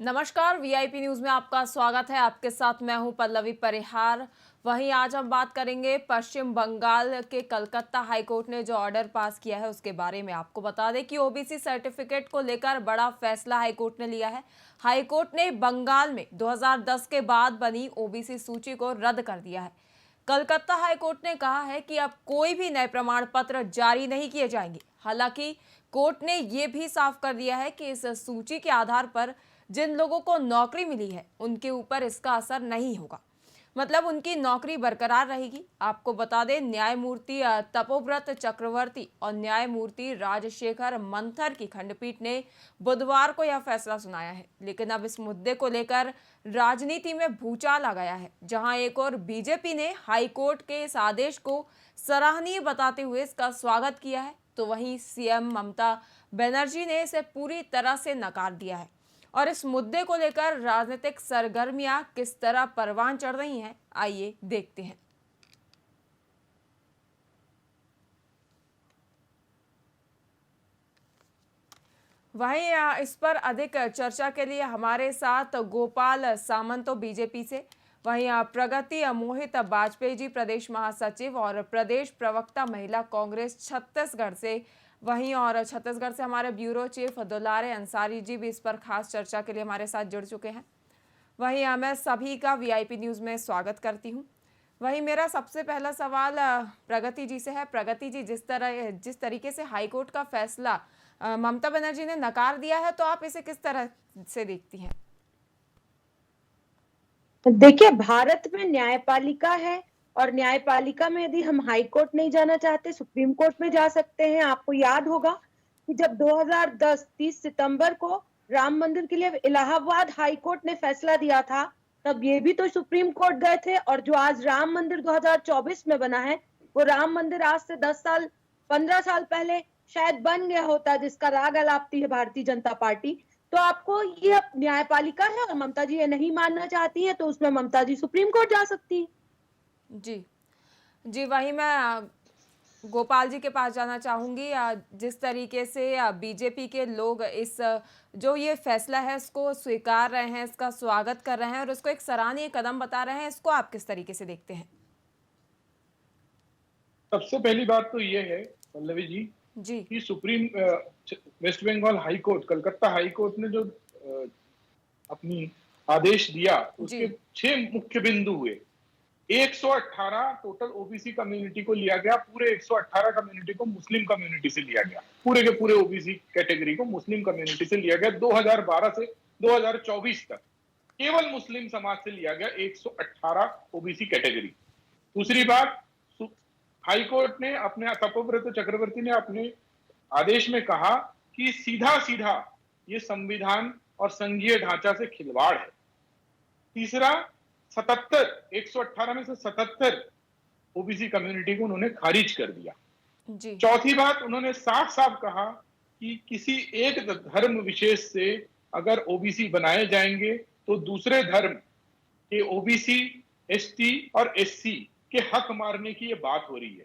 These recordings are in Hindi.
नमस्कार, वीआईपी न्यूज में आपका स्वागत है। आपके साथ मैं हूं पल्लवी परिहार। वहीं आज हम बात करेंगे पश्चिम बंगाल के कलकत्ता हाईकोर्ट ने जो ऑर्डर पास किया है उसके बारे में। आपको बता दें कि ओबीसी सर्टिफिकेट को लेकर बड़ा फैसला हाईकोर्ट ने लिया है। हाईकोर्ट ने बंगाल में 2010 के बाद बनी ओबीसी सूची को रद्द कर दिया है। कलकत्ता हाईकोर्ट ने कहा है कि अब कोई भी नए प्रमाण पत्र जारी नहीं किए जाएंगे। हालांकि कोर्ट ने यह भी साफ कर दिया है कि इस सूची के आधार पर जिन लोगों को नौकरी मिली है उनके ऊपर इसका असर नहीं होगा, मतलब उनकी नौकरी बरकरार रहेगी। आपको बता दें, न्यायमूर्ति तपोव्रत चक्रवर्ती और न्यायमूर्ति राजशेखर मंथर की खंडपीठ ने बुधवार को यह फैसला सुनाया है। लेकिन अब इस मुद्दे को लेकर राजनीति में भूचाल आ गया है। जहां एक और बीजेपी ने हाईकोर्ट के इस आदेश को सराहनीय बताते हुए इसका स्वागत किया है, तो वहीं सीएम ममता बनर्जी ने इसे पूरी तरह से नकार दिया है। और इस मुद्दे को लेकर राजनीतिक सरगर्मियां किस तरह परवान चढ़ रही हैं, आइए देखते हैं। वहीं इस पर अधिक चर्चा के लिए हमारे साथ गोपाल सामंत बीजेपी से, वहीं प्रगति मोहित वाजपेयी जी प्रदेश महासचिव और प्रदेश प्रवक्ता महिला कांग्रेस छत्तीसगढ़ से, वहीं और छत्तीसगढ़ से हमारे ब्यूरो चीफ दुलारे अंसारी जी भी इस पर खास चर्चा के लिए हमारे साथ जुड़ चुके हैं। वहीं मैं सभी का वीआईपी न्यूज़ में स्वागत करती हूं। वहीं मेरा सबसे पहला सवाल प्रगति जी से है। प्रगति जी, जिस तरीके से हाईकोर्ट का फैसला ममता बनर्जी ने नकार दिया है, तो आप इसे किस तरह से देखती हैं? देखिए, भारत में न्यायपालिका है और न्यायपालिका में यदि हम हाई कोर्ट नहीं जाना चाहते, सुप्रीम कोर्ट में जा सकते हैं। आपको याद होगा कि जब 2010 30 सितंबर को राम मंदिर के लिए इलाहाबाद हाई कोर्ट ने फैसला दिया था, तब ये भी तो सुप्रीम कोर्ट गए थे। और जो आज राम मंदिर 2024 में बना है, वो राम मंदिर आज से 10 साल 15 साल पहले शायद बन गया होता, जिसका राग अलापती है भारतीय जनता पार्टी। तो आपको ये न्यायपालिका है और ममता जी ये नहीं मानना चाहती है, तो उसमें ममता जी सुप्रीम कोर्ट जा सकती है। जी जी, वहीं मैं गोपाल जी के पास जाना चाहूंगी। जिस तरीके से बीजेपी के लोग इस जो ये फैसला है इसको स्वीकार रहे हैं, इसका स्वागत कर रहे हैं और इसको एक सराहनीय कदम बता रहे हैं, इसको आप किस तरीके से देखते हैं? सबसे पहली बात तो ये है पल्लवी जी जी कि West Bengal high court, Calcutta high court ने जो अपनी आदेश दिया, उसके 6 मुख्य बिंदु हुए। 118 टोटल ओबीसी कम्युनिटी को लिया गया, पूरे 118 कम्युनिटी को मुस्लिम कम्युनिटी से लिया गया, पूरे के पूरे ओबीसी कैटेगरी को मुस्लिम कम्युनिटी से लिया गया। 2012 से 2024 तक केवल मुस्लिम समाज से लिया गया 118 ओबीसी कैटेगरी। दूसरी बात, हाईकोर्ट ने अपने तपोव्रत चक्रवर्ती ने अपने आदेश में कहा कि सीधा सीधा ये संविधान और संघीय ढांचा से खिलवाड़ है। तीसरा, 118 में से 77 ओबीसी कम्युनिटी को उन्होंने खारिज कर दिया। जी चौथी बात, उन्होंने साफ साफ कहा कि किसी एक धर्म विशेष से अगर ओबीसी बनाए जाएंगे तो दूसरे धर्म के ओबीसी, एसटी और एससी के हक मारने की ये बात हो रही है।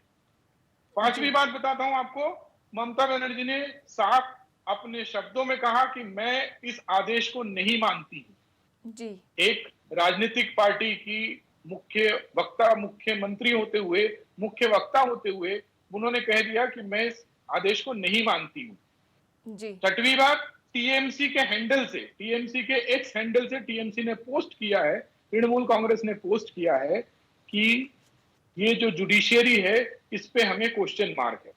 पांचवी बात बताता हूं आपको, ममता बनर्जी ने साफ अपने शब्दों में कहा कि मैं इस आदेश को नहीं मानती हूं। जी एक राजनीतिक पार्टी की मुख्यमंत्री होते हुए, मुख्य वक्ता होते हुए उन्होंने कह दिया कि मैं इस आदेश को नहीं मानती हूं। जी छठवीं बात, टीएमसी के हैंडल से, टीएमसी के एक्स हैंडल से टीएमसी ने पोस्ट किया है, तृणमूल कांग्रेस ने पोस्ट किया है कि ये जो जुडिशियरी है इस पे हमें क्वेश्चन मार्क है,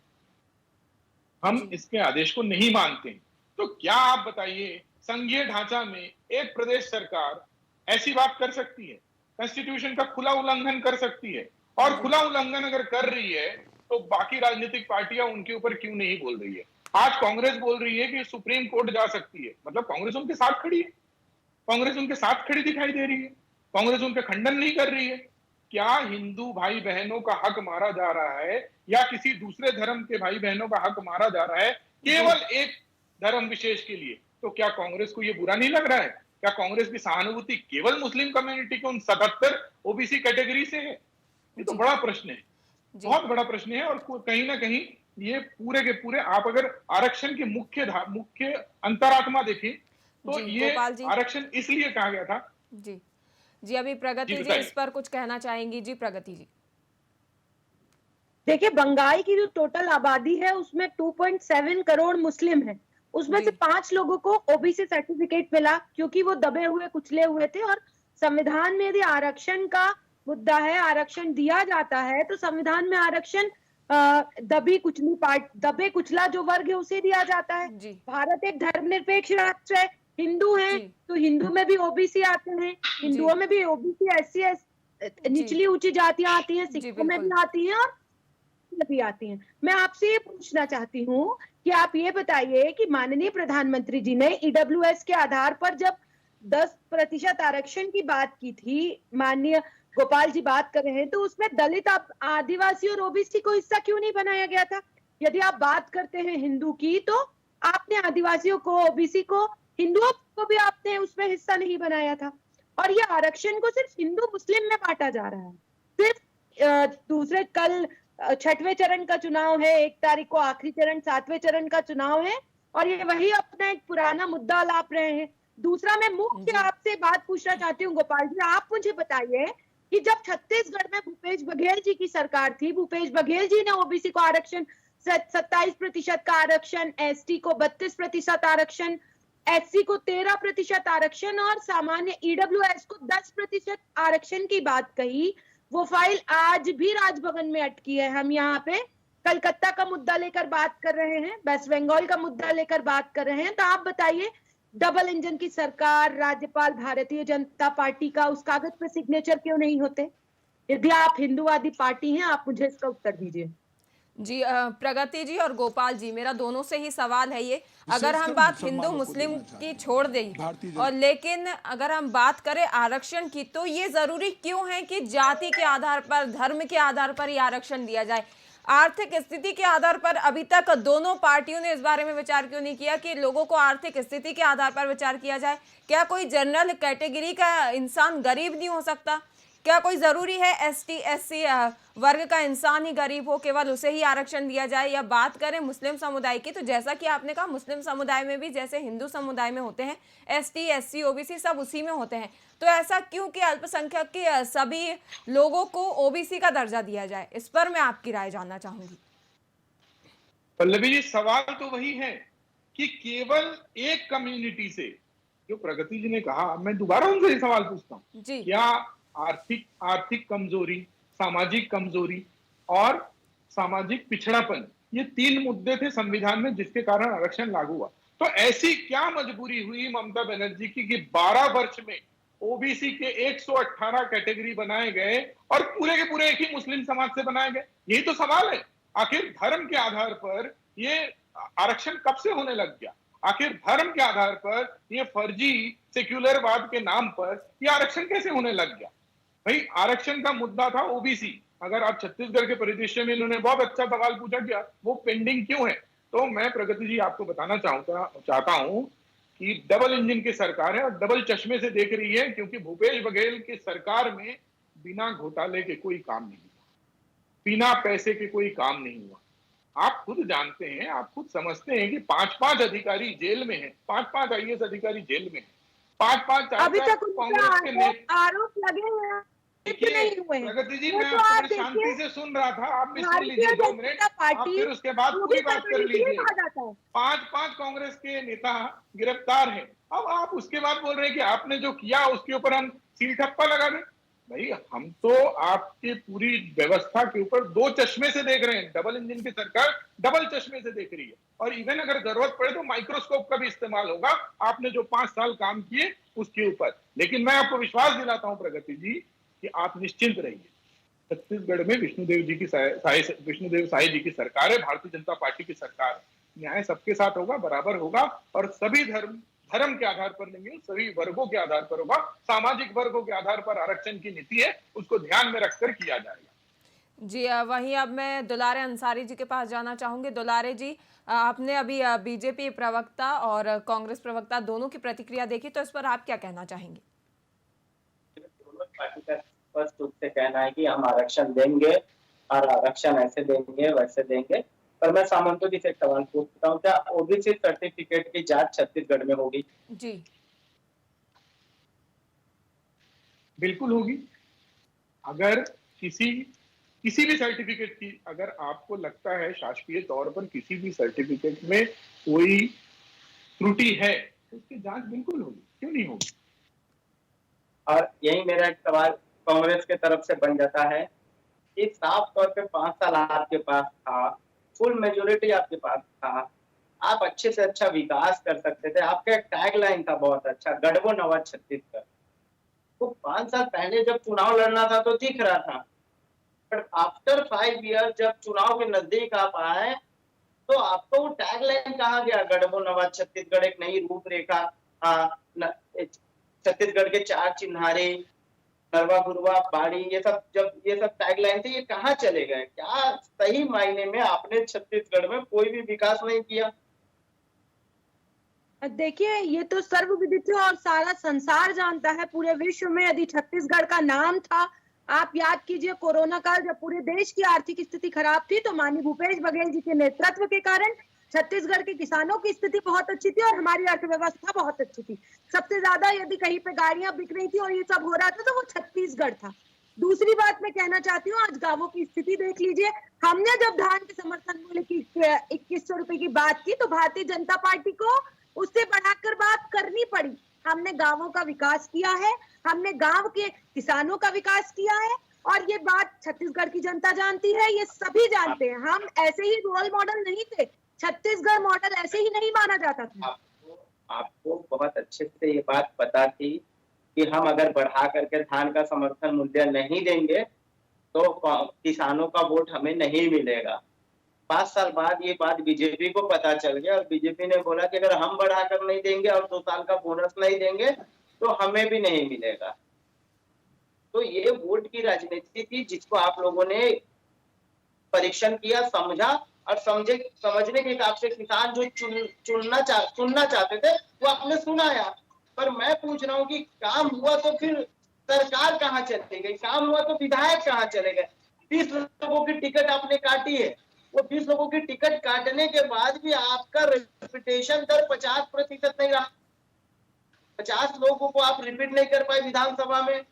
हम इसके आदेश को नहीं मानते। तो क्या आप बताइए, संघीय ढांचा में एक प्रदेश सरकार ऐसी बात कर सकती है? कॉन्स्टिट्यूशन का खुला उल्लंघन कर सकती है? और खुला उल्लंघन अगर कर रही है तो बाकी राजनीतिक पार्टियां उनके ऊपर क्यों नहीं बोल रही है? आज कांग्रेस बोल रही है कि सुप्रीम कोर्ट जा सकती है, मतलब कांग्रेस उनके साथ खड़ी है, कांग्रेस उनके साथ खड़ी दिखाई दे रही है, कांग्रेस उनका खंडन नहीं कर रही है। क्या हिंदू भाई बहनों का हक मारा जा रहा है या किसी दूसरे धर्म के भाई बहनों का हक मारा जा रहा है केवल एक धर्म विशेष के लिए? तो क्या कांग्रेस को यह बुरा नहीं लग रहा है? क्या कांग्रेस की सहानुभूति केवल मुस्लिम कम्युनिटी के उन 77 ओबीसी कैटेगरी से है? ये तो बड़ा प्रश्न है, बहुत बड़ा प्रश्न है। और कहीं ना कहीं ये पूरे के पूरे, आप अगर आरक्षण की मुख्य अंतरात्मा देखें तो जी ये गोपाल जी। आरक्षण इसलिए कहा गया था। जी जी, अभी जी प्रगति जी बताइए। इस पर कुछ कहना चाहेंगी? जी प्रगति जी। देखिए, बंगाल की जो टोटल आबादी है उसमें 2.7 करोड़ मुस्लिम है। उसमें जी से 5 लोगों को ओबीसी सर्टिफिकेट मिला क्योंकि वो दबे हुए कुचले हुए थे। और संविधान में यदि आरक्षण का मुद्दा है, आरक्षण दिया जाता है तो संविधान में आरक्षण दबे कुचला जो वर्ग है उसे दिया जाता है। जी भारत एक धर्मनिरपेक्ष राष्ट्र है। हिंदू है जी तो हिंदू में भी ओबीसी आते हैं, जी हिंदुओं में भी ओबीसी, एससी, जी निचली ऊंची जातियां आती हैं, जी सिखों में भी बिल्कुल। आती हैं और भी आती हैं। मैं आपसे ये पूछना चाहती हूँ कि आप ये बताइए कि माननीय प्रधानमंत्री जी ने ईडब्ल्यूएस के आधार पर जब 10% आरक्षण की बात की थी, माननीय गोपाल जी बात कर रहे हैं, तो उसमें दलित, आदिवासी और ओबीसी को हिस्सा क्यों नहीं बनाया गया था? यदि आप बात करते हैं हिंदू की, तो आपने आदिवासियों को, ओबीसी को, हिंदुओं को भी आपने उसमें हिस्सा नहीं बनाया था। और ये आरक्षण को सिर्फ हिंदू मुस्लिम में बांटा जा रहा है। सिर्फ दूसरे कल 6वें चरण का चुनाव है, 1 तारीख को आखिरी चरण 7वें चरण का चुनाव है और ये वही अपना एक पुराना मुद्दा लाप रहे हैं। दूसरा, मैं मुख्य जी आपसे बात पूछना चाहती हूँ गोपाल जी, आप मुझे बताइए कि जब छत्तीसगढ़ में भूपेश बघेल जी की सरकार थी, भूपेश बघेल जी ने ओबीसी को आरक्षण 27% का आरक्षण, एसटी को 32% आरक्षण, एससी को 13% आरक्षण और सामान्य ईडब्ल्यूएस को 10% आरक्षण की बात कही। वो फाइल आज भी राजभवन में अटकी है। हम यहाँ पे कलकत्ता का मुद्दा लेकर बात कर रहे हैं, वेस्ट बंगाल का मुद्दा लेकर बात कर रहे हैं। तो आप बताइए, डबल इंजन की सरकार, राज्यपाल भारतीय जनता पार्टी का, उस कागज पे सिग्नेचर क्यों नहीं होते? यदि आप हिंदूवादी पार्टी हैं, आप मुझे इसका उत्तर दीजिए। जी प्रगति जी और गोपाल जी, मेरा दोनों से ही सवाल है ये। अगर हम बात हिंदू मुस्लिम की छोड़ दें और लेकिन अगर हम बात करें आरक्षण की, तो ये जरूरी क्यों है कि जाति के आधार पर, धर्म के आधार पर ये आरक्षण दिया जाए? आर्थिक स्थिति के आधार पर अभी तक दोनों पार्टियों ने इस बारे में विचार क्यों नहीं किया कि लोगों को आर्थिक स्थिति के आधार पर विचार किया जाए? क्या कोई जनरल कैटेगरी का इंसान गरीब नहीं हो सकता? क्या कोई जरूरी है एसटी एससी वर्ग का इंसान ही गरीब हो, केवल उसे ही आरक्षण दिया जाए? या बात करें मुस्लिम समुदाय की, तो जैसा कि आपने कहा, मुस्लिम समुदाय में भी जैसे हिंदू समुदाय में होते हैं एसटी एससी ओबीसी, सब उसी में होते हैं। तो ऐसा क्यों कि अल्पसंख्यक के सभी लोगों को ओबीसी का दर्जा दिया जाए? इस पर मैं आपकी राय जानना चाहूंगी। पल्लवी जी, सवाल तो वही है कि केवल एक कम्युनिटी से, जो प्रगति जी ने कहा, मैं दोबारा उनसे ये सवाल पूछता हूँ, जी क्या आर्थिक आर्थिक कमजोरी, सामाजिक कमजोरी और सामाजिक पिछड़ापन, ये 3 मुद्दे थे संविधान में जिसके कारण आरक्षण लागू हुआ। तो ऐसी क्या मजबूरी हुई ममता बनर्जी की कि 12 वर्ष में ओबीसी के 118 कैटेगरी बनाए गए और पूरे के पूरे एक ही मुस्लिम समाज से बनाए गए? यही तो सवाल है। आखिर धर्म के आधार पर ये आरक्षण कब से होने लग गया? आखिर धर्म के आधार पर ये फर्जी सेक्युलरवाद के नाम पर ये आरक्षण कैसे होने लग गया? भाई, आरक्षण का मुद्दा था ओबीसी। अगर आप छत्तीसगढ़ के परिदृश्य में, इन्होंने बहुत अच्छा सवाल पूछा कि वो पेंडिंग क्यों है, तो मैं प्रगति जी आपको बताना चाहता हूं कि डबल इंजन की सरकार है और डबल चश्मे से देख रही है, क्योंकि भूपेश बघेल की सरकार में बिना घोटाले के कोई काम नहीं हुआ, बिना पैसे के कोई काम नहीं हुआ। आप खुद जानते हैं, आप खुद समझते हैं कि 5-5 अधिकारी जेल में हैं, 5-5 आईएएस अधिकारी जेल में हैं, 5-5 अभी 4-4 तक उन पर कांग्रेस के नेता। आरोप लगे हैं, क्यों देखिए नहीं हुए हैं? प्रगति जी, वो मैं तो आपको आप बड़ी देखिए, शांति से सुन रहा था, आप भी सुन भारतीय लीजिए 2 मिनट, जनता आप पार्टी फिर उसके बाद को भी पूरी बात कर सरकार इसलिए लीजिए। कहा जाता है। 5-5 कांग्रेस के नेता गिरफ्तार हैं, अब आप उसके बाद बोल रहे हैं कि आपने जो किया उसके ऊपर हम सील ठप्पा लगा दें। भाई, हम तो आपकी पूरी व्यवस्था के ऊपर 2 चश्मे से देख रहे हैं। डबल इंजन की सरकार डबल चश्मे से देख रही है और इवन अगर जरूरत पड़े तो माइक्रोस्कोप का भी इस्तेमाल होगा, आपने जो 5 साल काम किए उसके ऊपर। लेकिन मैं आपको विश्वास दिलाता हूं प्रगति जी कि आप निश्चिंत रहिए, छत्तीसगढ़ में विष्णुदेव साय जी की सरकार है, भारतीय जनता पार्टी की सरकार है। न्याय सबके साथ होगा, बराबर होगा और सभी धर्म के आधार पर नहीं, सभी वर्गों के आधार पर होगा। सामाजिक वर्गों के आधार पर आरक्षण की नीति है, उसको ध्यान में रखकर किया जाएगा। जी वहीं अब मैं दुलारे अंसारी जी के पास जाना चाहूंगी। दुलारे जी, आपने अभी बीजेपी प्रवक्ता और कांग्रेस प्रवक्ता दोनों की प्रतिक्रिया देखी, तो इस पर आप क्या कहना चाहेंगे? दोनों पार्टी का स्पष्ट रूप से कहना है कि हम आरक्षण देंगे और आरक्षण ऐसे देंगे वैसे देंगे। पर मैं सामंतों जी से एक सवाल पूछता हूँ, क्या ओबीसी सर्टिफिकेट की जांच छत्तीसगढ़ में होगी? जी। बिल्कुल होगी। अगर किसी किसी भी सर्टिफिकेट की अगर आपको लगता है शासकीय तौर पर किसी भी सर्टिफिकेट में कोई त्रुटि है तो उसकी जांच बिल्कुल होगी, क्यों नहीं होगी। और यही मेरा एक सवाल कांग्रेस के तरफ से बन जाता है कि साफ तौर पे 5 साल आपके पास था, फुल मेजॉरिटी आपके पास था, आप अच्छे से अच्छा विकास कर सकते थे, आपका एक टैगलाइन था बहुत अच्छा, गढ़बो नवा छत्तीसगढ़। तो 5 साल पहले जब चुनाव लड़ना था तो दिख रहा था, बट आफ्टर 5 ईयर जब चुनाव के नजदीक आप आए तो आपको वो टैगलाइन कहाँ गया? गढ़बो नवा छत्तीसगढ़, एक नई रूपरेखा, छत्तीसगढ़ के 4 चिन्हारे, नरवा गुरवा बाड़ी, ये सब टैगलाइन थे, ये कहाँ चले गए? क्या सही मायने में आपने छत्तीसगढ़ में कोई भी विकास नहीं किया? देखिए, ये तो सर्वविदित है और सारा संसार जानता है, पूरे विश्व में यदि छत्तीसगढ़ का नाम था। आप याद कीजिए कोरोना काल जब पूरे देश की आर्थिक स्थिति खराब थी तो माननीय भूपेश बघेल जी के नेतृत्व के कारण छत्तीसगढ़ के किसानों की स्थिति बहुत अच्छी थी और हमारी अर्थव्यवस्था बहुत अच्छी थी। सबसे ज्यादा यदि कहीं पे गाड़ियां बिक रही थी और ये सब हो रहा था तो वो छत्तीसगढ़ था। दूसरी बात मैं कहना चाहती हूँ, आज गांवों की स्थिति देख लीजिए। हमने जब धान के समर्थन मूल्य की 2100 रुपए की बात की तो भारतीय जनता पार्टी को उससे बढ़ाकर बात करनी पड़ी। हमने गांवों का विकास किया है, हमने गांव के किसानों का विकास किया है और ये बात छत्तीसगढ़ की जनता जानती है, ये सभी जानते हैं। हम ऐसे ही रोल मॉडल नहीं थे, छत्तीसगढ़ मॉडल ऐसे ही नहीं माना जाता था। आपको बहुत अच्छे से ये बात पता थी कि हम अगर बढ़ा करके धान का समर्थन मूल्य नहीं देंगे तो किसानों का वोट हमें नहीं मिलेगा। 5 साल बाद ये बात बीजेपी को पता चल गया और बीजेपी ने बोला कि अगर हम बढ़ाकर नहीं देंगे और 2 साल का बोनस नहीं देंगे तो हमें भी नहीं मिलेगा। तो ये वोट की राजनीति थी जिसको आप लोगों ने परीक्षण किया, समझा और समझने के हिसाब से किसान जो सुनना चाहते थे वो आपने सुनाया। पर मैं पूछ रहा हूँ कि काम हुआ तो फिर सरकार कहाँ चली गई? काम हुआ तो विधायक कहाँ चले गए? 20 लोगों की टिकट आपने काटी है, वो 20 लोगों की टिकट काटने के बाद भी आपका रेपुटेशन दर 50% नहीं रहा। 50 लोगों को आप रिपीट नहीं कर पाए विधानसभा में।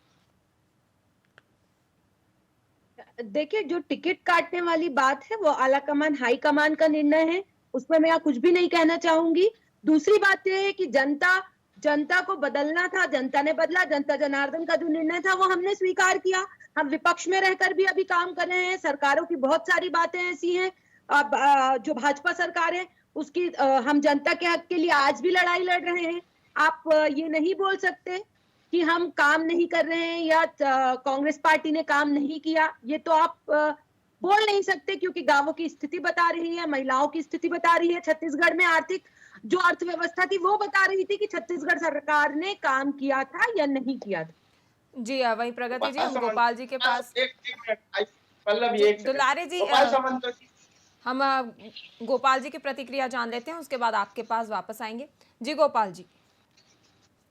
देखिए, जो टिकट काटने वाली बात है वो आला कमान हाई कमान का निर्णय है, उसमें मैं कुछ भी नहीं कहना चाहूंगी। दूसरी बात यह है कि जनता को बदलना था, जनता ने बदला। जनता जनार्दन का जो निर्णय था वो हमने स्वीकार किया। हम विपक्ष में रहकर भी अभी काम कर रहे हैं। सरकारों की बहुत सारी बातें ऐसी हैं, अब जो भाजपा सरकार है उसकी हम जनता के हक के लिए आज भी लड़ाई लड़ रहे हैं। आप ये नहीं बोल सकते कि हम काम नहीं कर रहे हैं या कांग्रेस पार्टी ने काम नहीं किया, ये तो आप बोल नहीं सकते, क्योंकि गांवों की स्थिति बता रही है, महिलाओं की स्थिति बता रही है, छत्तीसगढ़ में आर्थिक जो अर्थव्यवस्था थी वो बता रही थी कि छत्तीसगढ़ सरकार ने काम किया था या नहीं किया था। जी वहीं प्रगति जी, हम गोपाल जी के पास एक मिनट पल्लव, जी, एक सेकंड। दुलारे जी, गोपाल सामंत जी, हम गोपाल जी की प्रतिक्रिया जान लेते हैं, उसके बाद आपके पास वापस आएंगे। जी गोपाल जी।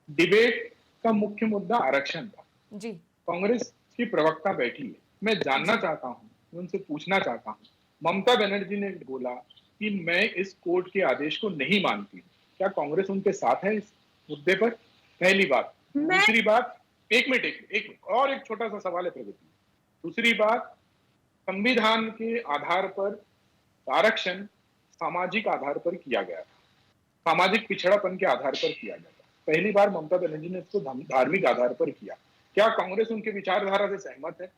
डिबेट का मुख्य मुद्दा आरक्षण था। जी। कांग्रेस की प्रवक्ता बैठी है, मैं जानना चाहता हूं, मैं उनसे पूछना चाहता हूं, ममता बनर्जी ने बोला कि मैं इस कोर्ट के आदेश को नहीं मानती, क्या कांग्रेस उनके साथ है इस मुद्दे पर? पहली बात। दूसरी बात, एक मिनट और एक छोटा सा सवाल है प्रगति। दूसरी बात, संविधान के आधार पर आरक्षण सामाजिक आधार पर किया गया था, सामाजिक पिछड़ापन के आधार पर किया गया था। पहली बार ममता बनर्जी ने इसको धार्मिक आधार पर किया। क्या कांग्रेस उनके विचारधारा से सहमत है?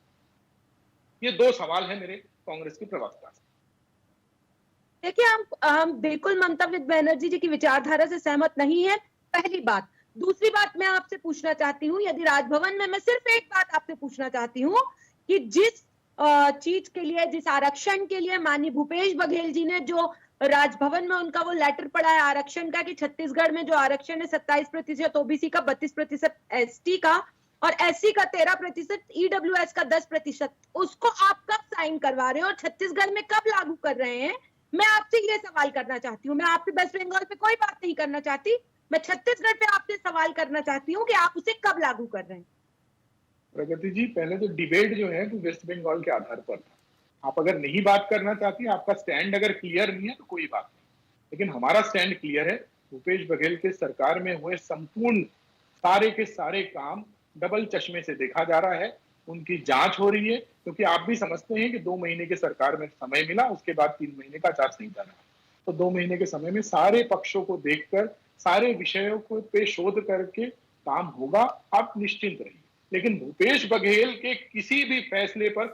ये दो सवाल है मेरे कांग्रेस की प्रवक्ता से। देखिए, हम बिल्कुल ममता बनर्जी जी की विचारधारा से सहमत नहीं है, पहली बात। दूसरी बात मैं आपसे पूछना चाहती हूँ, यदि राजभवन में मैं सिर्फ एक बात आपसे पूछना चाहती हूँ कि जिस चीज के लिए, जिस आरक्षण के लिए माननीय भूपेश बघेल जी ने जो राजभवन में उनका वो लेटर पड़ा है आरक्षण का कि छत्तीसगढ़ में जो आरक्षण है 27% ओबीसी का, 32% एसटी का और एससी का 13%, ईडब्ल्यूएस का 10%, उसको आप कब साइन करवा रहे हो और छत्तीसगढ़ में कब लागू कर रहे हैं? मैं आपसे ये सवाल करना चाहती हूँ। मैं आपसे वेस्ट बंगाल पे कोई बात नहीं करना चाहती, मैं छत्तीसगढ़ पे आपसे सवाल करना चाहती हूँ कि आप उसे कब लागू कर रहे हैं? प्रगति जी, पहले तो डिबेट जो है वो वेस्ट बंगाल के आधार पर था। आप अगर नहीं बात करना चाहती, आपका स्टैंड अगर क्लियर नहीं है तो कोई बात नहीं, लेकिन हमारा स्टैंड क्लियर है। भूपेश बघेल के सरकार में हुए संपूर्ण सारे के सारे काम डबल चश्मे से देखा जा रहा है, उनकी जांच हो रही है, क्योंकि आप भी समझते हैं कि 2 महीने के सरकार में समय मिला, उसके बाद 3 महीने का आचार संहिता रहा, तो 2 महीने के समय में सारे पक्षों को देखकर, सारे विषयों को पे शोध करके काम होगा, आप निश्चिंत रहिए। लेकिन भूपेश बघेल के किसी भी फैसले पर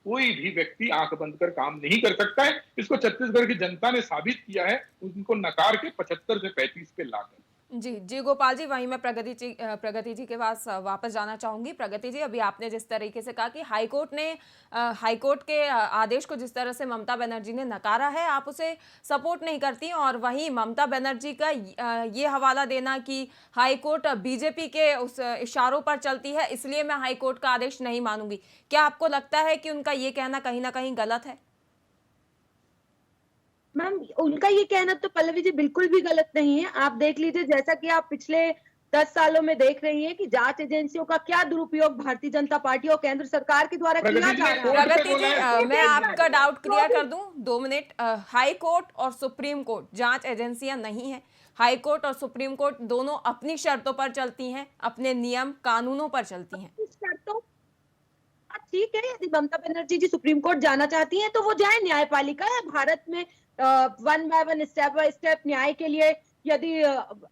कोई भी व्यक्ति आंख बंद कर काम नहीं कर सकता है। इसको छत्तीसगढ़ की जनता ने साबित किया है, उनको नकार के 75 से 35 पे लाकर। जी गोपाल जी, वहीं मैं प्रगति जी के पास वापस जाना चाहूंगी। प्रगति जी, अभी आपने जिस तरीके से कहा कि हाईकोर्ट के आदेश को जिस तरह से ममता बनर्जी ने नकारा है, आप उसे सपोर्ट नहीं करती, और वहीं ममता बनर्जी का ये हवाला देना कि हाईकोर्ट बीजेपी के उस इशारों पर चलती है, इसलिए मैं हाईकोर्ट का आदेश नहीं मानूंगी, क्या आपको लगता है कि उनका ये कहना कहीं ना कहीं गलत है? मैम, उनका ये कहना तो पल्लवी जी बिल्कुल भी गलत नहीं है। आप देख लीजिए, जैसा कि आप पिछले 10 सालों में देख रही हैं कि जांच एजेंसियों का क्या दुरुपयोग भारतीय जनता पार्टी और केंद्र सरकार के द्वारा किया जा रहा है। प्रगति जी, मैं आपका डाउट क्लियर कर दूं, 2 मिनट। हाई कोर्ट और सुप्रीम कोर्ट जांच एजेंसियां नहीं है। हाई कोर्ट और सुप्रीम कोर्ट दोनों अपनी शर्तों पर चलती हैं, अपने नियम कानूनों पर चलती हैं। ठीक है, यदि ममता बनर्जी जी सुप्रीम कोर्ट जाना चाहती हैं तो वो जाए। न्यायपालिका है भारत में, 1 बाय 1 स्टेप बाय स्टेप न्याय के लिए यदि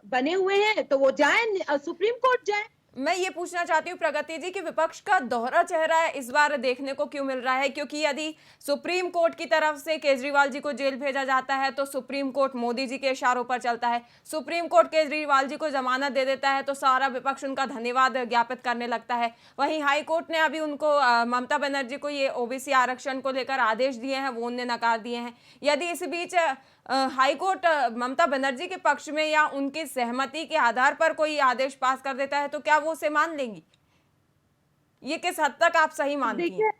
बने हुए हैं तो वो जाए, सुप्रीम कोर्ट जाए। मैं ये पूछना चाहती हूँ प्रगति जी कि विपक्ष का दोहरा चेहरा इस बार देखने को क्यों मिल रहा है? क्योंकि यदि सुप्रीम कोर्ट की तरफ से केजरीवाल जी को जेल भेजा जाता है तो सुप्रीम कोर्ट मोदी जी के इशारों पर चलता है, सुप्रीम कोर्ट केजरीवाल जी को जमानत दे देता है तो सारा विपक्ष उनका धन्यवाद ज्ञापित करने लगता है। वहीं हाई कोर्ट ने अभी उनको ममता बनर्जी को ये ओबीसी आरक्षण को लेकर आदेश दिए हैं, वो उन्हें नकार दिए हैं। यदि इस बीच हाई कोर्ट ममता बनर्जी के पक्ष में या उनकी सहमति के आधार पर कोई आदेश पास कर देता है तो क्या वो उसे मान लेंगी? ये किस हद तक आप सही मानती हैं?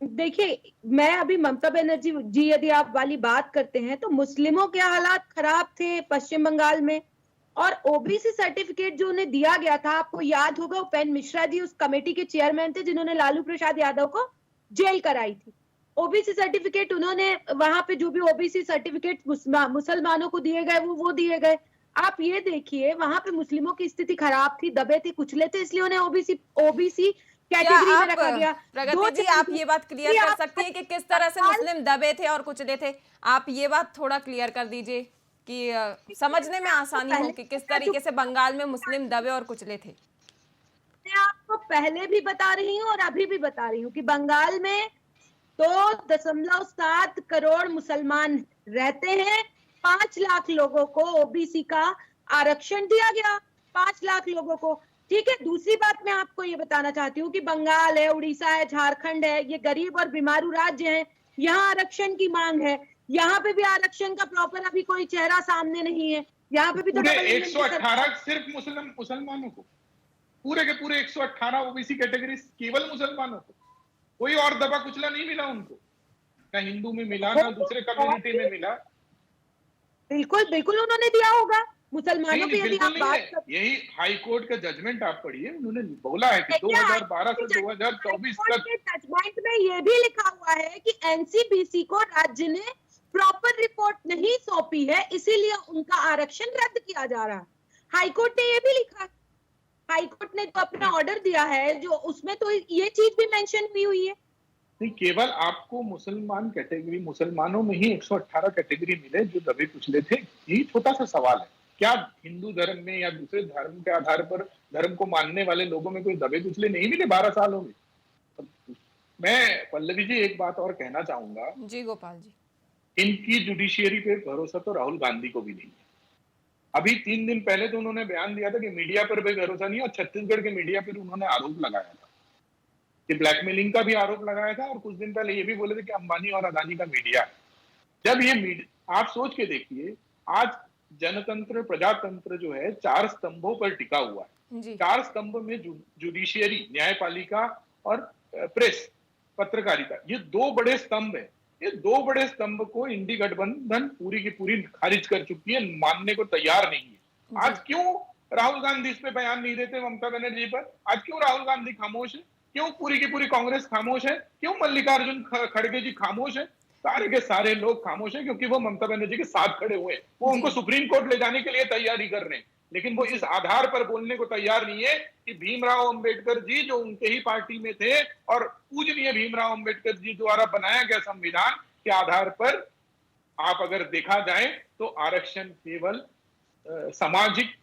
देखिए, मैं अभी ममता बनर्जी जी यदि आप वाली बात करते हैं तो मुस्लिमों के हालात खराब थे पश्चिम बंगाल में, और ओबीसी सर्टिफिकेट जो उन्हें दिया गया था, आपको याद होगा उपेंद्र मिश्रा जी उस कमेटी के चेयरमैन थे जिन्होंने लालू प्रसाद यादव को जेल कराई थी। ओबीसी सर्टिफिकेट उन्होंने वहां पे जो भी ओबीसी सर्टिफिकेट मुसलमानों को दिए गए वो दिए गए। आप ये देखिए, वहां पे मुस्लिमों की स्थिति खराब थी, दबे थे, कुचले थे, इसलिए उन्हें ओबीसी कैटेगरी में रखा गया। प्रगति जी, आप ये बात क्लियर कर सकती हैं कि किस तरह से मुस्लिम दबे थे और कुचले थे? आप ये बात थोड़ा क्लियर कर दीजिए कि समझने में आसानी हो कि किस तरीके से बंगाल में मुस्लिम दबे और कुचले थे। मैं आपको पहले भी बता रही हूँ और अभी भी बता रही हूँ कि बंगाल में 2.7 करोड़ मुसलमान रहते हैं। 5 लाख लोगों को ओबीसी का आरक्षण दिया गया, 5 लाख लोगों को। ठीक है, दूसरी बात मैं आपको ये बताना चाहती हूँ कि बंगाल है, उड़ीसा है, झारखंड है, ये गरीब और बीमारू राज्य हैं, यहाँ आरक्षण की मांग है। यहाँ पे भी आरक्षण का प्रॉपर अभी कोई चेहरा सामने नहीं है। यहाँ पे भी तो 118 सिर्फ मुसलमानों को, पूरे के पूरे 118 ओबीसी कैटेगरी केवल मुसलमानों को, कोई और दबा कुचला नहीं मिला उनको, ना हिंदू में मिला ना दूसरे कम्युनिटी में मिला। बिल्कुल उन्होंने दिया होगा मुसलमानों के। यदि आप बात यही हाई कोर्ट का जजमेंट आप पढ़िए, उन्होंने बोला है कि 2012 से 2024 तक जजमेंट में ये भी लिखा हुआ है कि एनसीबीसी को राज्य ने प्रॉपर रिपोर्ट नहीं सौंपी है, इसीलिए उनका आरक्षण रद्द किया जा रहा है। हाईकोर्ट ने ये भी लिखा है, हाईकोर्ट ने जो अपना ऑर्डर दिया है जो उसमें तो ये चीज भी मेंशन हुई है। नहीं, केवल आपको मुसलमान कैटेगरी, मुसलमानों में ही 118 कैटेगरी मिले जो दबे कुचले थे। यही छोटा सा सवाल है, क्या हिंदू धर्म में या दूसरे धर्म के आधार पर धर्म को मानने वाले लोगों में कोई दबे कुचले नहीं मिले 12 सालों में? मैं पल्लवी जी एक बात और कहना चाहूंगा। जी गोपाल जी, इनकी जुडिशियरी पे भरोसा तो राहुल गांधी को भी नहीं है। अभी 3 दिन पहले तो उन्होंने बयान दिया था कि मीडिया पर भी भरोसा नहीं है, और छत्तीसगढ़ के मीडिया पर उन्होंने आरोप लगाया था कि ब्लैकमेलिंग का भी आरोप लगाया था, और कुछ दिन पहले ये भी बोले थे कि अंबानी और अदानी का मीडिया है। जब ये आप सोच के देखिए, आज जनतंत्र प्रजातंत्र जो है 4 स्तंभों पर टिका हुआ है। 4 स्तंभ में जुडिशियरी, न्यायपालिका और प्रेस, पत्रकारिता, ये 2 बड़े स्तंभ है। ये 2 बड़े स्तंभ को इंडी गठबंधन पूरी की पूरी खारिज कर चुकी है, मानने को तैयार नहीं है। आज क्यों राहुल गांधी इस पे बयान नहीं देते ममता बनर्जी पर? आज क्यों राहुल गांधी खामोश है? क्यों पूरी की पूरी कांग्रेस खामोश है? क्यों मल्लिकार्जुन खड़गे जी खामोश है? सारे के सारे लोग खामोश हैं क्योंकि वो ममता बनर्जी के साथ खड़े हुए हैं। वो उनको जी सुप्रीम कोर्ट ले जाने के लिए तैयारी कर रहे हैं, लेकिन वो इस जी आधार पर बोलने को तैयार नहीं है कि भीमराव अंबेडकर जी जो उनके ही पार्टी में थे और पूजनीय भीमराव अंबेडकर जी द्वारा बनाया गया संविधान के आधार पर आप अगर देखा जाए तो आरक्षण केवल सामाजिक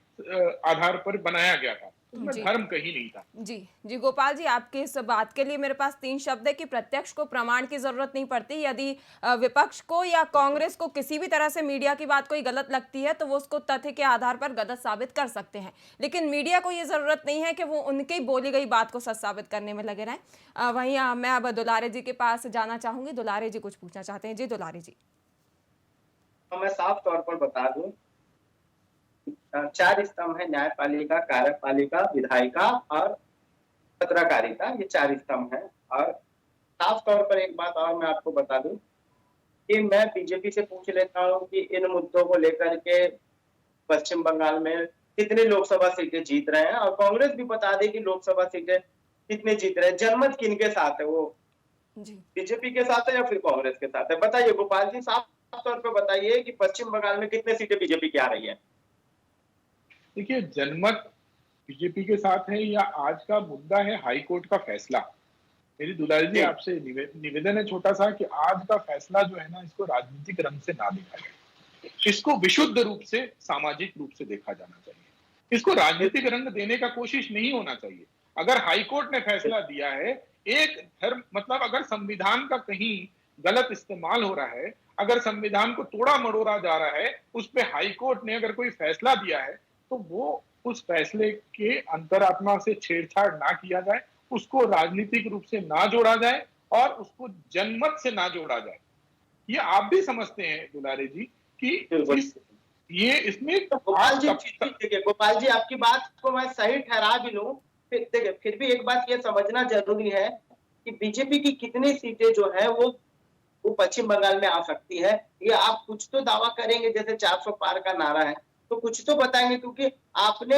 आधार पर बनाया गया था, उसमें जी धर्म कहीं नहीं था। जी जी गोपाल जी, आपकी इस बात के लिए मेरे पास 3 शब्द है कि प्रत्यक्ष को प्रमाण की जरूरत नहीं पड़ती। यदि विपक्ष को या कांग्रेस को किसी भी तरह से मीडिया की बात कोई गलत लगती है तो वो उसको तथ्य के आधार पर गलत साबित कर सकते हैं, लेकिन मीडिया को ये जरूरत नहीं है कि वो उनकी बोली गई बात को सच साबित करने में लगे रहें। वहीं मैं अब दुलारे जी के पास जाना चाहूंगी। दुलारे जी कुछ पूछना चाहते हैं। जी दुलारे जी। तो मैं साफ तौर पर बता दूं, 4 स्तंभ है: न्यायपालिका, कार्यपालिका, विधायिका और पत्रकारिता। ये 4 स्तंभ हैं। और साफ तौर पर एक बात और मैं आपको बता दूं कि मैं बीजेपी से पूछ लेता हूं कि इन मुद्दों को लेकर के पश्चिम बंगाल में कितनी लोकसभा सीटें जीत रहे हैं, और कांग्रेस भी बता दे कि लोकसभा सीटें कितने जीत रहे हैं। जनमत किनके साथ है? वो जी बीजेपी के साथ है या फिर कांग्रेस के साथ है? बताइए गोपाल जी, साफ तौर पर बताइए कि पश्चिम बंगाल में कितने सीटें बीजेपी की आ रही है? देखिए, जनमत बीजेपी के साथ है या आज का मुद्दा है हाई कोर्ट का फैसला। मेरी दुलारी जी आपसे निवेदन है छोटा सा कि आज का फैसला जो है ना, इसको राजनीतिक रंग से ना देखा जाए, इसको विशुद्ध रूप से सामाजिक रूप से देखा जाना चाहिए। इसको राजनीतिक रंग देने का कोशिश नहीं होना चाहिए। अगर हाईकोर्ट ने फैसला दिया है, एक धर्म मतलब अगर संविधान का कहीं गलत इस्तेमाल हो रहा है, अगर संविधान को तोड़ा मरोड़ा जा रहा है, उस पे हाईकोर्ट ने अगर कोई फैसला दिया है तो वो उस फैसले के अंतरात्मा से छेड़छाड़ ना किया जाए, उसको राजनीतिक रूप से ना जोड़ा जाए और उसको जनमत से ना जोड़ा जाए। ये आप भी समझते हैं दुलारे जी कि ये इसमें तो गोपाल जी, देखिए गोपाल जी, आपकी बात को मैं सही ठहरा भी लूं, देखिए फिर भी एक बात ये समझना जरूरी है कि बीजेपी की कितनी सीटें जो है वो पश्चिम बंगाल में आ सकती है। ये आप कुछ तो दावा करेंगे, जैसे 400 पार का नारा है, तो कुछ तो बताएंगे, क्योंकि आपने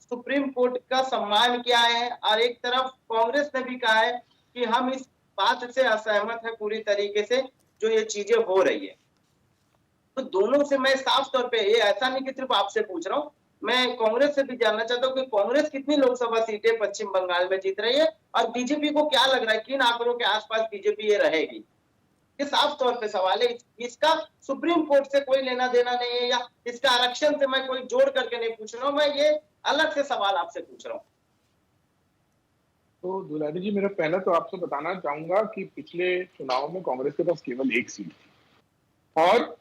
सुप्रीम कोर्ट का सम्मान किया है और एक तरफ कांग्रेस ने भी कहा है कि हम इस बात से असहमत है पूरी तरीके से जो ये चीजें हो रही है। तो दोनों से मैं साफ तौर पे, ये ऐसा नहीं कि सिर्फ आपसे पूछ रहा हूँ, मैं कांग्रेस से भी जानना चाहता हूँ कि कांग्रेस कितनी लोकसभा सीटें पश्चिम बंगाल में जीत रही है और बीजेपी को क्या लग रहा है किन आंकड़ों के आसपास बीजेपी ये रहेगी? ये साफ तौर पे सवाल है। इसका सुप्रीम कोर्ट से कोई लेना देना नहीं है, या इसका आरक्षण से मैं कोई जोड़ करके नहीं पूछ रहा हूँ, मैं ये अलग से सवाल आपसे पूछ रहा हूँ। तो दुलारी जी, मेरा पहला तो आपसे बताना चाहूंगा कि पिछले चुनाव में कांग्रेस के पास केवल 1 सीट थी और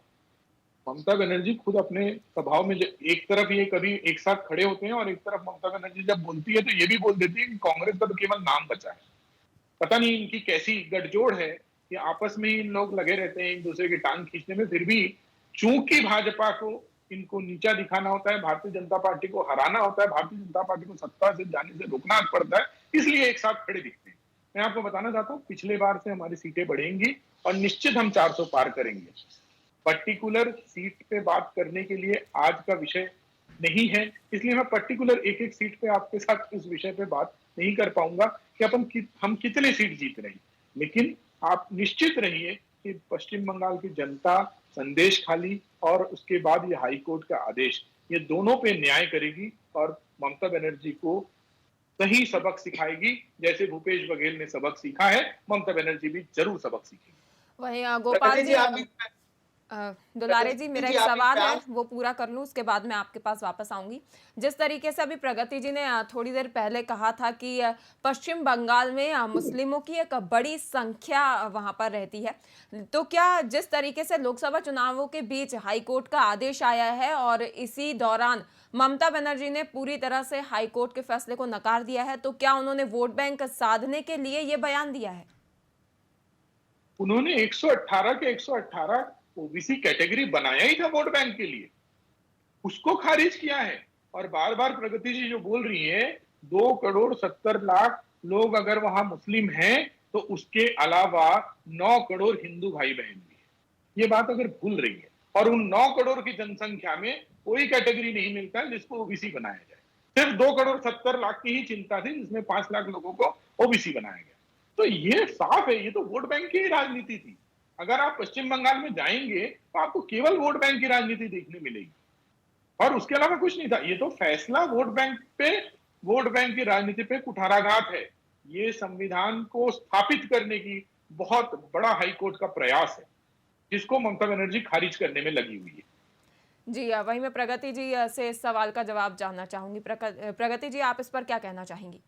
ममता बनर्जी खुद अपने स्वभाव में एक तरफ ये कभी एक साथ खड़े होते हैं और एक तरफ ममता बनर्जी जब बोलती है तो ये भी बोल देती है कि कांग्रेस का तो केवल नाम बचा है। पता नहीं इनकी कैसी गठजोड़ है कि आपस में ही इन लोग लगे रहते हैं एक दूसरे की टांग खींचने में। फिर भी चूंकि भाजपा को इनको नीचा दिखाना होता है, भारतीय जनता पार्टी को हराना होता है, भारतीय जनता पार्टी को सत्ता से जाने से रोकना पड़ता है, इसलिए एक साथ खड़े दिखते हैं। मैं आपको बताना चाहता हूँ, पिछले बार से हमारी सीटें बढ़ेंगी और निश्चित हम 400 पार करेंगे। पर्टिकुलर सीट पे बात करने के लिए आज का विषय नहीं है, इसलिए मैं पर्टिकुलर एक सीट पे आपके साथ इस विषय पे बात नहीं कर पाऊंगा कि हम कितने सीट जीत रहे हैं। लेकिन आप निश्चित रहिए कि पश्चिम बंगाल की जनता संदेश खाली और उसके बाद ये हाई कोर्ट का आदेश, ये दोनों पे न्याय करेगी और ममता बनर्जी को सही सबक सिखाएगी। जैसे भूपेश बघेल ने सबक सीखा है, ममता बनर्जी भी जरूर सबक सीखेगी। वही गोपाल जी, दुलारे जी, मेरा एक सवाल है वो पूरा कर लूं, उसके बाद मैं आपके पास वापस आऊंगी। जिस तरीके से अभी प्रगति जी ने थोड़ी देर पहले कहा था कि पश्चिम बंगाल में मुस्लिमों की एक बड़ी संख्या वहां पर रहती है, तो क्या जिस तरीके से लोकसभा चुनावों के बीच हाईकोर्ट का आदेश आया है और इसी दौरान ममता बनर्जी ने पूरी तरह से हाईकोर्ट के फैसले को नकार दिया है, तो क्या उन्होंने वोट बैंक साधने के लिए ये बयान दिया है? उन्होंने 118 के 118 ओबीसी कैटेगरी बनाया ही था वोट बैंक के लिए, उसको खारिज किया है। और बार बार प्रगति जी जो बोल रही है 2,70,00,000 लोग अगर वहां मुस्लिम हैं तो उसके अलावा 9 करोड़ हिंदू भाई बहन भी है, ये बात अगर भूल रही है। और उन 9 करोड़ की जनसंख्या में कोई कैटेगरी नहीं मिलता है जिसको ओबीसी बनाया जाए। सिर्फ 2,70,00,000 की ही चिंता थी, जिसमें 5 लाख लोगों को ओबीसी बनाया गया। तो ये साफ है, ये तो वोट बैंक की राजनीति थी। अगर आप पश्चिम बंगाल में जाएंगे तो आपको केवल वोट बैंक की राजनीति देखने मिलेगी और उसके अलावा कुछ नहीं था। ये तो फैसला वोट बैंक की राजनीति पे कुठाराघात है। ये संविधान को स्थापित करने की बहुत बड़ा हाईकोर्ट का प्रयास है, जिसको ममता बनर्जी खारिज करने में लगी हुई है। जी, वही मैं प्रगति जी से इस सवाल का जवाब जानना चाहूंगी। प्रगति जी, आप इस पर क्या कहना चाहेंगी?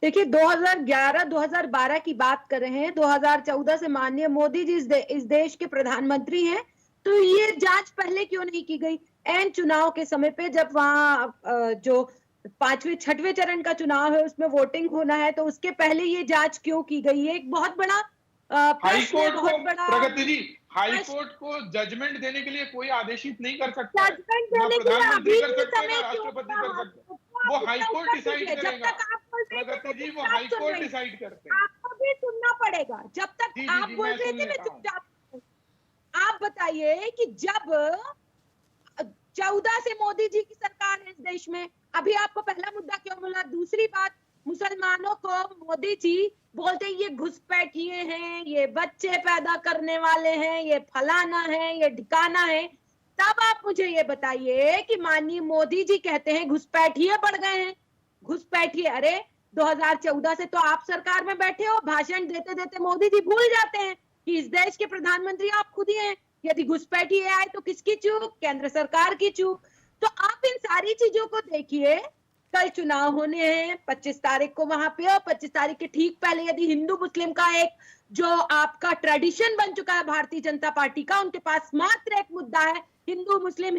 देखिए, 2011-2012 की बात कर रहे हैं। 2014 से माननीय मोदी जी इस देश के प्रधानमंत्री हैं, तो ये जांच पहले क्यों नहीं की गई? एन चुनाव के समय पे जब वहां जो 5वें 6वें चरण का चुनाव है उसमें वोटिंग होना है, तो उसके पहले ये जांच क्यों की गई? ये एक बहुत बड़ा प्रश्न है, बहुत बड़ा प्रगति जी, हाईकोर्ट को जजमेंट देने के लिए कोई आदेशित नहीं कर सकता है। जजमेंट ना देने के लिए प्रधानमंत्री अभी कर भी सकते हैं, समय ना क्यों राष्ट्रपति था? कर सकते हैं। वो हाईकोर्ट डिसाइड जब करेगा। तक आप बोल रहे थे प्रगति जी, वो मैं चुपचाप सुन हाईकोर्ट रही। डिसाइड करते हैं। आपको भी सुनना पड़ेगा। जब तक जी, आप जी, बोल मैं रहे सुन थे मैं लेता हूँ। चुपचाप सुन। आप बताइए कि जब 14 से मोदी जी की सरकार है इस देश में, अभी आपको पहला मुद्दा क्यों मिला? दूसरी बात, मुसलमानों को मोदी जी बोलते हैं ये घुसपैठिए हैं, ये बच्चे पैदा करने वाले हैं, ये फलाना है, ये ठिकाना है। तब आप मुझे ये बताइए कि माननीय मोदी जी कहते हैं घुसपैठिए बढ़ गए हैं। घुसपैठिए, अरे 2014 से तो आप सरकार में बैठे हो, भाषण देते देते मोदी जी भूल जाते हैं कि इस देश के प्रधानमंत्री आप खुद ही हैं। यदि घुसपैठिए आए तो किसकी चूक? केंद्र सरकार की चूक। तो आप इन सारी चीजों को देखिए। कल चुनाव होने हैं 25 तारीख को वहां पे, और 25 तारीख के ठीक पहले यदि हिंदू मुस्लिम का एक जो आपका ट्रेडिशन बन चुका है भारतीय जनता पार्टी का, उनके पास मात्र एक मुद्दा है, हिंदू मुस्लिम,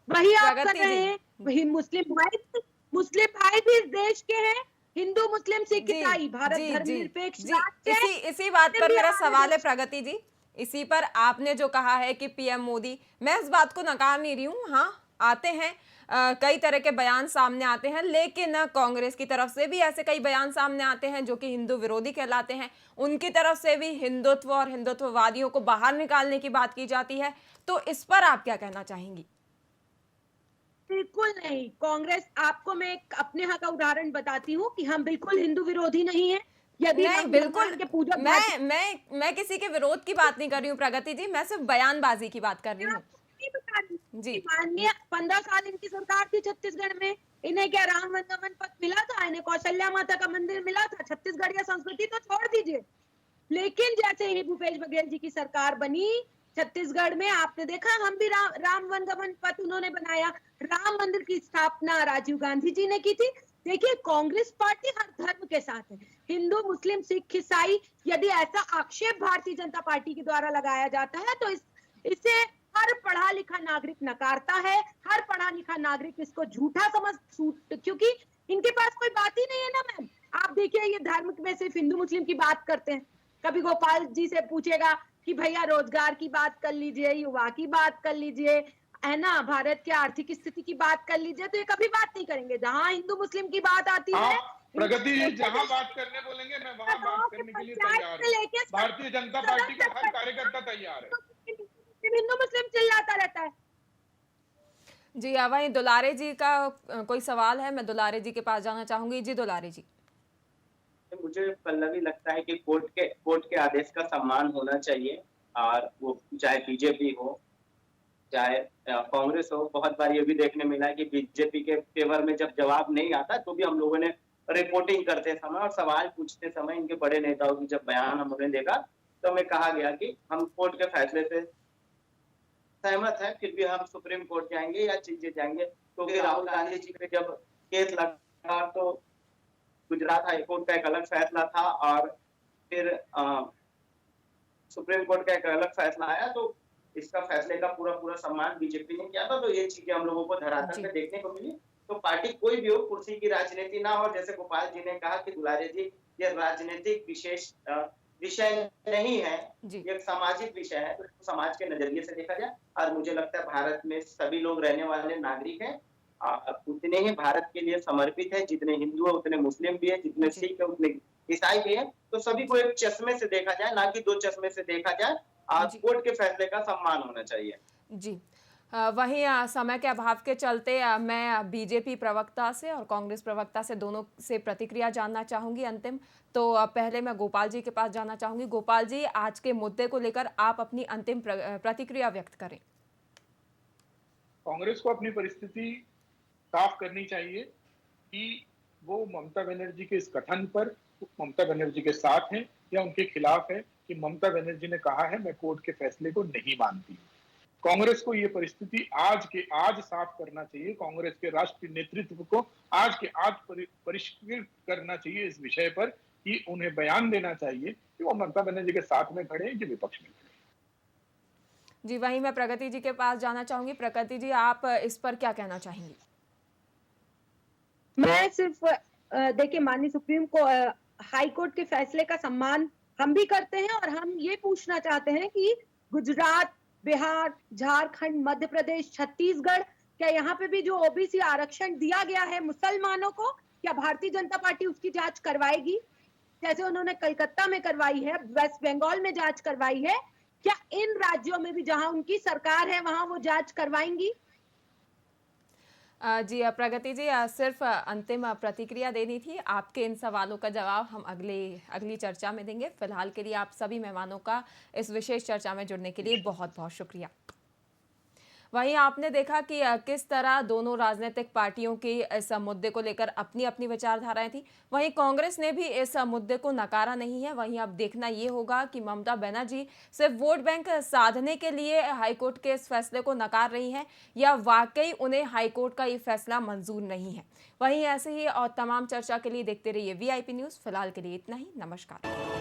वही आप कर रहे हैं। वही मुस्लिम भाई भी इस देश के हैं, हिंदू मुस्लिम सिख ईसाई, भारत धर्मनिरपेक्ष राज्य है। इसी बात पर मेरा सवाल है प्रगति जी, इसी पर आपने जो कहा है कि पीएम मोदी, मैं इस बात को नकार नहीं रही हूँ, हाँ आते हैं कई तरह के बयान सामने आते हैं, लेकिन कांग्रेस की तरफ से भी ऐसे कई बयान सामने आते हैं जो कि हिंदू विरोधी कहलाते हैं। उनकी तरफ से भी हिंदुत्व और हिंदुत्ववादियों को बाहर निकालने की बात की जाती है। तो इस पर आप क्या कहना चाहेंगी? बिल्कुल नहीं। कांग्रेस, आपको मैं एक अपने यहाँ का उदाहरण बताती हूँ कि हम बिल्कुल हिंदू विरोधी नहीं है। यदि नहीं, हम बिल्कुल भगवान के पूजक, मैं किसी के विरोध की बात नहीं कर रही हूँ प्रगति जी, मैं सिर्फ बयानबाजी की बात कर रही हूँ। जी, माननीय 15 साल इनकी सरकार थी छत्तीसगढ़ में, इन्हें क्या राम वनगमन पथ मिला था? इन्हें कौशल्या माता का मंदिर मिला था? छत्तीसगढ़ या संस्कृति तो छोड़ दीजिए। लेकिन जैसे ही भूपेश बघेल जी की सरकार बनी छत्तीसगढ़ में, आपने देखा हम भी राम वनगमन पथ उन्होंने बनाया। राम मंदिर की स्थापना राजीव गांधी जी ने की थी। देखिए, कांग्रेस पार्टी हर धर्म के साथ है, हिंदू मुस्लिम सिख ईसाई। यदि ऐसा आक्षेप भारतीय जनता पार्टी के द्वारा लगाया जाता है तो इसे हर पढ़ा लिखा नागरिक नकारता है। हर पढ़ा लिखा नागरिक इसको झूठा क्योंकि इनके पास कोई बात ही नहीं है ना मैम। आप देखिए, ये धर्म में सिर्फ हिंदू मुस्लिम की बात करते हैं। कभी गोपाल जी से पूछेगा कि भैया रोजगार की बात कर लीजिए, युवा की बात कर लीजिए, है ना, भारत की आर्थिक स्थिति की बात कर लीजिए, तो ये कभी बात नहीं करेंगे। जहां हिंदू मुस्लिम की बात आती है, प्रगति जी जहां बात करने बोलेंगे मैं वहां बात करने के लिए तैयार हूं। भारतीय जनता पार्टी का हर कार्यकर्ता तैयार है। हिंदू मुस्लिम चिल्लाता रहता है। जी, वहीं दुलारे जी का कोई सवाल है, मैं दुलारे जी के पास जाना चाहूंगी। जी दुलारे जी। मुझे पल्लवी लगता है कि कोर्ट के आदेश का सम्मान होना चाहिए, और वो चाहे बीजेपी हो चाहे कांग्रेस हो। बहुत बार ये भी देखने मिला है कि बीजेपी के फेवर में जब जवाब नहीं आता तो भी हम लोगों ने रिपोर्टिंग करते समय और सवाल पूछते समय इनके बड़े नेताओं की जब बयान हमने देखा तो हमें कहा गया कि हम कोर्ट के फैसले से सहमत है, फिर भी हम सुप्रीम कोर्ट जाएंगे या चीजें जाएंगे। क्योंकि राहुल गांधी जी पे जब केस लगा तो गुजरात हाई कोर्ट का एक अलग फैसला था और फिर सुप्रीम कोर्ट का एक अलग फैसला आया, तो इसका फैसले का पूरा सम्मान बीजेपी ने किया था। तो ये चीजें हम लोगों को धरातल पे देखने को मिली। तो पार्टी कोई भी हो, कुर्सी की राजनीति ना हो। जैसे गोपाल जी ने कहा कि दुलारे जी, ये राजनीतिक विशेष विषय नहीं है, ये एक सामाजिक विषय है, तो समाज के नजरिए से देखा जाए। और मुझे लगता है भारत में सभी लोग रहने वाले नागरिक हैं, उतने ही भारत के लिए समर्पित है। जितने हिंदू है उतने मुस्लिम भी है, जितने सिख है उतने ईसाई भी है। तो सभी को एक चश्मे से देखा जाए, ना कि दो चश्मे से देखा जाए। कोर्ट के फैसले का सम्मान होना चाहिए। जी, वहीं समय के अभाव के चलते मैं बीजेपी प्रवक्ता से और कांग्रेस प्रवक्ता से दोनों से प्रतिक्रिया जानना चाहूंगी अंतिम। तो पहले मैं गोपाल जी के पास जाना चाहूंगी। गोपाल जी, आज के मुद्दे को लेकर आप अपनी अंतिम प्रतिक्रिया व्यक्त करें। कांग्रेस को अपनी परिस्थिति साफ करनी चाहिए कि वो ममता बनर्जी के इस कथन पर ममता बनर्जी के साथ हैं या उनके खिलाफ है कि ममता बनर्जी ने कहा है मैं कोर्ट के फैसले को नहीं मानती। कांग्रेस को ये परिस्थिति आज साफ करना चाहिए। कांग्रेस के राष्ट्रीय नेतृत्व को आज के आज परिष्कृत करना चाहिए इस विषय पर कि उन्हें बयान देना चाहिए कि वो ममता बनर्जी के साथ में खड़े हैं कि विपक्ष में खड़े हैं। जी, वहीं मैं प्रगति जी के पास जाना चाहूंगी। प्रगति जी, आप इस पर क्या कहना चाहेंगी? मैं सिर्फ देखिए, माननीय सुप्रीम को हाई कोर्ट के फैसले का सम्मान हम भी करते हैं और हम ये पूछना चाहते हैं कि गुजरात, बिहार, झारखंड, मध्य प्रदेश, छत्तीसगढ़, क्या यहाँ पे भी जो ओबीसी आरक्षण दिया गया है मुसलमानों को, क्या भारतीय जनता पार्टी उसकी जांच करवाएगी? जैसे उन्होंने कलकत्ता में करवाई है, वेस्ट बंगाल में जांच करवाई है, क्या इन राज्यों में भी जहां उनकी सरकार है वहां वो जांच करवाएंगी? जी प्रगति जी, सिर्फ अंतिम प्रतिक्रिया देनी थी। आपके इन सवालों का जवाब हम अगली चर्चा में देंगे। फिलहाल के लिए आप सभी मेहमानों का इस विशेष चर्चा में जुड़ने के लिए बहुत बहुत शुक्रिया। वहीं आपने देखा कि किस तरह दोनों राजनीतिक पार्टियों की इस मुद्दे को लेकर अपनी अपनी विचारधाराएं थी। वहीं कांग्रेस ने भी इस मुद्दे को नकारा नहीं है। वहीं अब देखना ये होगा कि ममता बनर्जी सिर्फ वोट बैंक साधने के लिए हाईकोर्ट के इस फैसले को नकार रही हैं या वाकई उन्हें हाईकोर्ट का ये फैसला मंजूर नहीं है। वहीं ऐसे ही और तमाम चर्चा के लिए देखते रहिए VIP न्यूज़। फिलहाल के लिए इतना ही। नमस्कार।